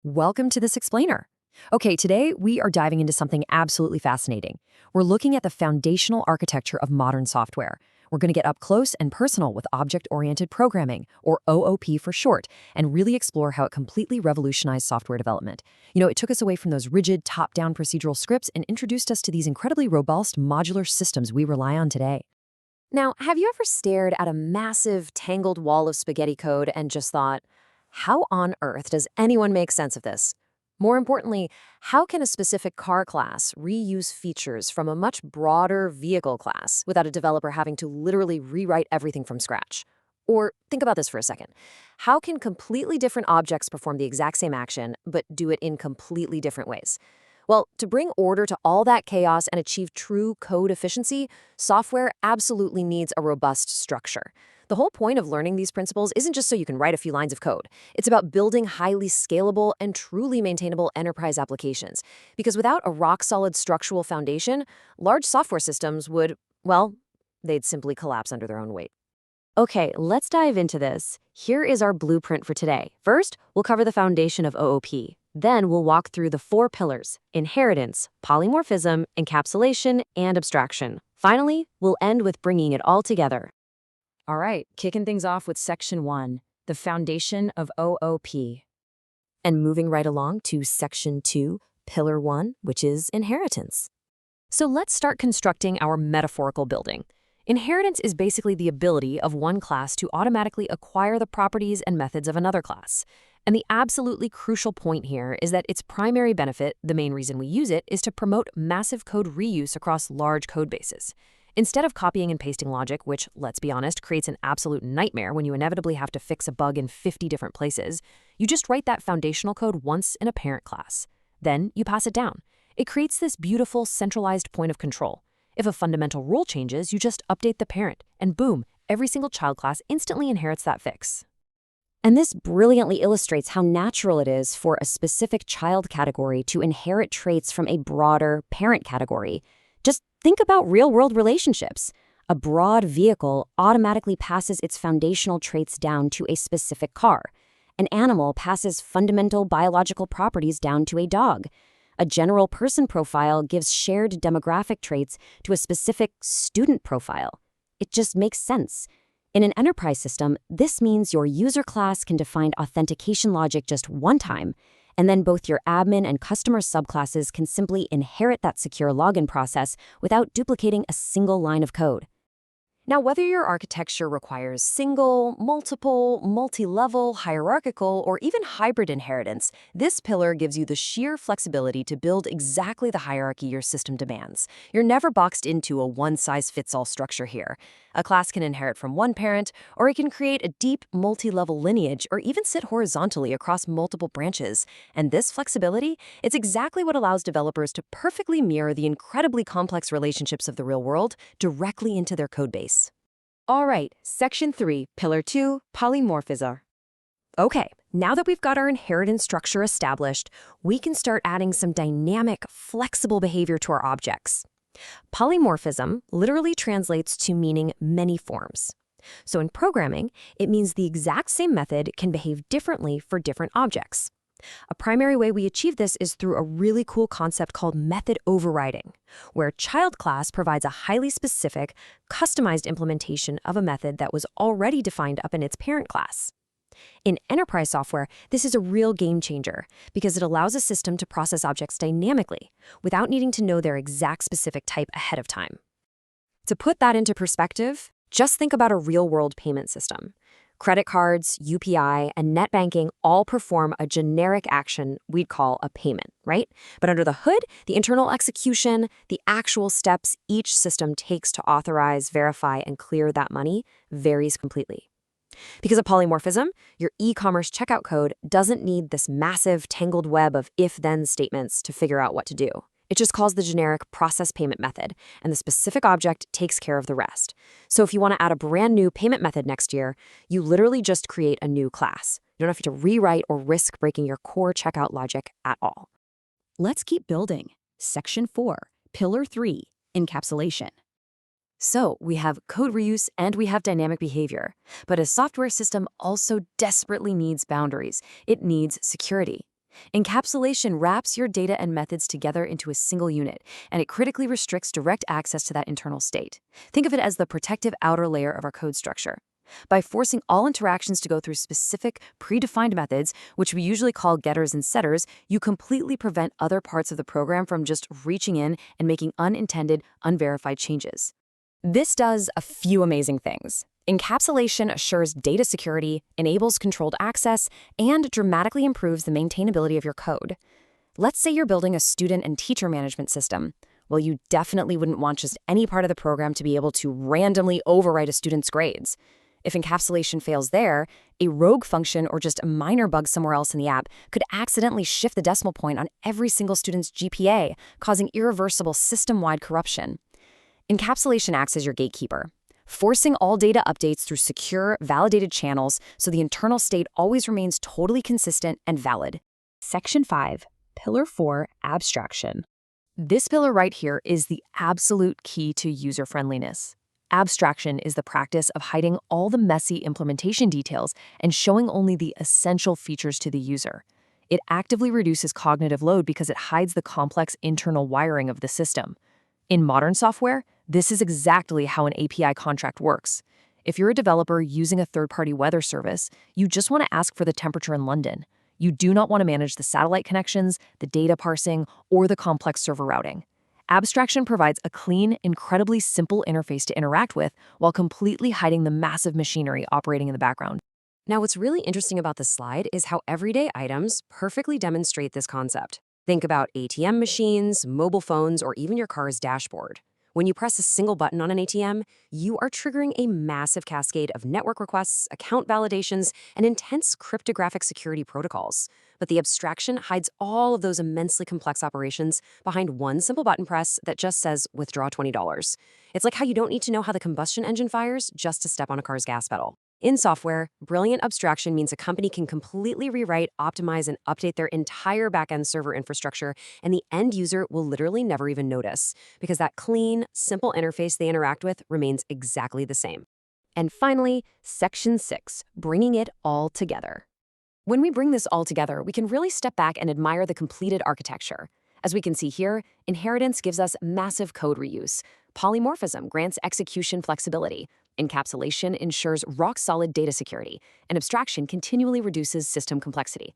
Welcome to this explainer. Okay, today we are diving into something absolutely fascinating. We're looking at the foundational architecture of modern software. We're going to get up close and personal with object-oriented programming, or OOP for short, and really explore how it completely revolutionized software development. It took us away from those rigid, top-down procedural scripts and introduced us to these incredibly robust, modular systems we rely on today. Now, have you ever stared at a massive, tangled wall of spaghetti code and just thought, how on earth does anyone make sense of this? More importantly, how can a specific car class reuse features from a much broader vehicle class without a developer having to literally rewrite everything from scratch? Or think about this for a second. How can completely different objects perform the exact same action, but do it in completely different ways? Well, to bring order to all that chaos and achieve true code efficiency, software absolutely needs a robust structure. The whole point of learning these principles isn't just so you can write a few lines of code. It's about building highly scalable and truly maintainable enterprise applications. Because without a rock-solid structural foundation, large software systems would, well, they'd simply collapse under their own weight. Okay, let's dive into this. Here is our blueprint for today. First, we'll cover the foundation of OOP. Then we'll walk through the 4 pillars: inheritance, polymorphism, encapsulation, and abstraction. Finally, we'll end with bringing it all together. All right, kicking things off with Section 1, the foundation of OOP. And moving right along to Section 2, Pillar 1, which is inheritance. So let's start constructing our metaphorical building. Inheritance is basically the ability of one class to automatically acquire the properties and methods of another class. And the absolutely crucial point here is that its primary benefit, the main reason we use it, is to promote massive code reuse across large code bases. Instead of copying and pasting logic, which, let's be honest, creates an absolute nightmare when you inevitably have to fix a bug in 50 different places, you just write that foundational code once in a parent class. Then you pass it down. It creates this beautiful, centralized point of control. If a fundamental rule changes, you just update the parent, and boom, every single child class instantly inherits that fix. And this brilliantly illustrates how natural it is for a specific child category to inherit traits from a broader parent category. Just think about real-world relationships. A broad vehicle automatically passes its foundational traits down to a specific car. An animal passes fundamental biological properties down to a dog. A general person profile gives shared demographic traits to a specific student profile. It just makes sense. In an enterprise system, this means your user class can define authentication logic just one time, and then both your admin and customer subclasses can simply inherit that secure login process without duplicating a single line of code. Now, whether your architecture requires single, multiple, multi-level, hierarchical, or even hybrid inheritance, this pillar gives you the sheer flexibility to build exactly the hierarchy your system demands. You're never boxed into a one-size-fits-all structure here. A class can inherit from one parent, or it can create a deep, multi-level lineage, or even sit horizontally across multiple branches. And this flexibility, it's exactly what allows developers to perfectly mirror the incredibly complex relationships of the real world directly into their codebase. All right, Section 3, Pillar 2, Polymorphism. Okay, now that we've got our inheritance structure established, we can start adding some dynamic, flexible behavior to our objects. Polymorphism literally translates to meaning many forms. So in programming, it means the exact same method can behave differently for different objects. A primary way we achieve this is through a really cool concept called method overriding, where child class provides a highly specific, customized implementation of a method that was already defined up in its parent class. In enterprise software, this is a real game changer because it allows a system to process objects dynamically without needing to know their exact specific type ahead of time. To put that into perspective, just think about a real-world payment system. Credit cards, UPI, and net banking all perform a generic action we'd call a payment, right? But under the hood, the internal execution, the actual steps each system takes to authorize, verify, and clear that money varies completely. Because of polymorphism, your e-commerce checkout code doesn't need this massive tangled web of if-then statements to figure out what to do. It just calls the generic process payment method, and the specific object takes care of the rest. So if you want to add a brand new payment method next year, you literally just create a new class. You don't have to rewrite or risk breaking your core checkout logic at all. Let's keep building. Section 4, Pillar 3, Encapsulation. So we have code reuse and we have dynamic behavior. But a software system also desperately needs boundaries. It needs security. Encapsulation wraps your data and methods together into a single unit, and it critically restricts direct access to that internal state. Think of it as the protective outer layer of our code structure. By forcing all interactions to go through specific, predefined methods, which we usually call getters and setters, you completely prevent other parts of the program from just reaching in and making unintended, unverified changes. This does a few amazing things. Encapsulation assures data security, enables controlled access, and dramatically improves the maintainability of your code. Let's say you're building a student and teacher management system. Well, you definitely wouldn't want just any part of the program to be able to randomly overwrite a student's grades. If encapsulation fails there, a rogue function or just a minor bug somewhere else in the app could accidentally shift the decimal point on every single student's GPA, causing irreversible system-wide corruption. Encapsulation acts as your gatekeeper, forcing all data updates through secure, validated channels so the internal state always remains totally consistent and valid. Section 5, Pillar 4, Abstraction. This pillar right here is the absolute key to user-friendliness. Abstraction is the practice of hiding all the messy implementation details and showing only the essential features to the user. It actively reduces cognitive load because it hides the complex internal wiring of the system. In modern software, this is exactly how an API contract works. If you're a developer using a third-party weather service, you just want to ask for the temperature in London. You do not want to manage the satellite connections, the data parsing, or the complex server routing. Abstraction provides a clean, incredibly simple interface to interact with while completely hiding the massive machinery operating in the background. Now, what's really interesting about this slide is how everyday items perfectly demonstrate this concept. Think about ATM machines, mobile phones, or even your car's dashboard. When you press a single button on an ATM, you are triggering a massive cascade of network requests, account validations, and intense cryptographic security protocols. But the abstraction hides all of those immensely complex operations behind one simple button press that just says, withdraw $20. It's like how you don't need to know how the combustion engine fires just to step on a car's gas pedal. In software, brilliant abstraction means a company can completely rewrite, optimize, and update their entire backend server infrastructure, and the end user will literally never even notice, because that clean, simple interface they interact with remains exactly the same. And finally, Section 6, bringing it all together. When we bring this all together, we can really step back and admire the completed architecture. As we can see here, inheritance gives us massive code reuse. Polymorphism grants execution flexibility. Encapsulation ensures rock-solid data security, and abstraction continually reduces system complexity.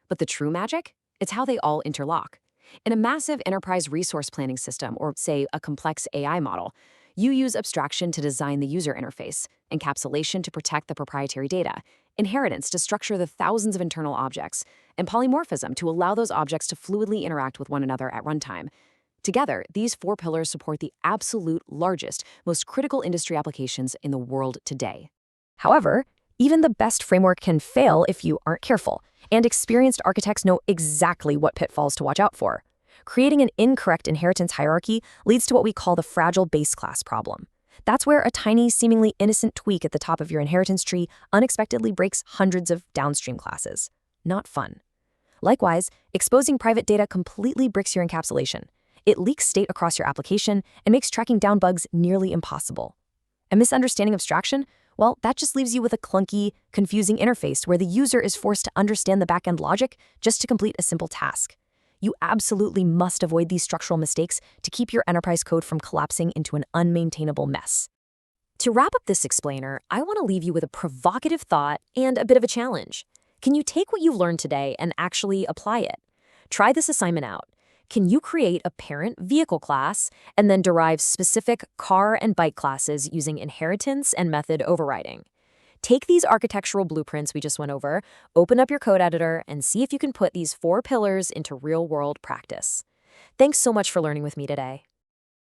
But the true magic? It's how they all interlock. In a massive enterprise resource planning system, or say a complex AI model, you use abstraction to design the user interface, encapsulation to protect the proprietary data, inheritance to structure the thousands of internal objects, and polymorphism to allow those objects to fluidly interact with one another at runtime. Together, these four pillars support the absolute largest, most critical industry applications in the world today. However, even the best framework can fail if you aren't careful, and experienced architects know exactly what pitfalls to watch out for. Creating an incorrect inheritance hierarchy leads to what we call the fragile base class problem. That's where a tiny, seemingly innocent tweak at the top of your inheritance tree unexpectedly breaks hundreds of downstream classes. Not fun. Likewise, exposing private data completely bricks your encapsulation. It leaks state across your application and makes tracking down bugs nearly impossible. A misunderstanding abstraction? Well, that just leaves you with a clunky, confusing interface where the user is forced to understand the backend logic just to complete a simple task. You absolutely must avoid these structural mistakes to keep your enterprise code from collapsing into an unmaintainable mess. To wrap up this explainer, I want to leave you with a provocative thought and a bit of a challenge. Can you take what you've learned today and actually apply it? Try this assignment out. Can you create a parent vehicle class and then derive specific car and bike classes using inheritance and method overriding? Take these architectural blueprints we just went over, open up your code editor, and see if you can put these four pillars into real-world practice. Thanks so much for learning with me today.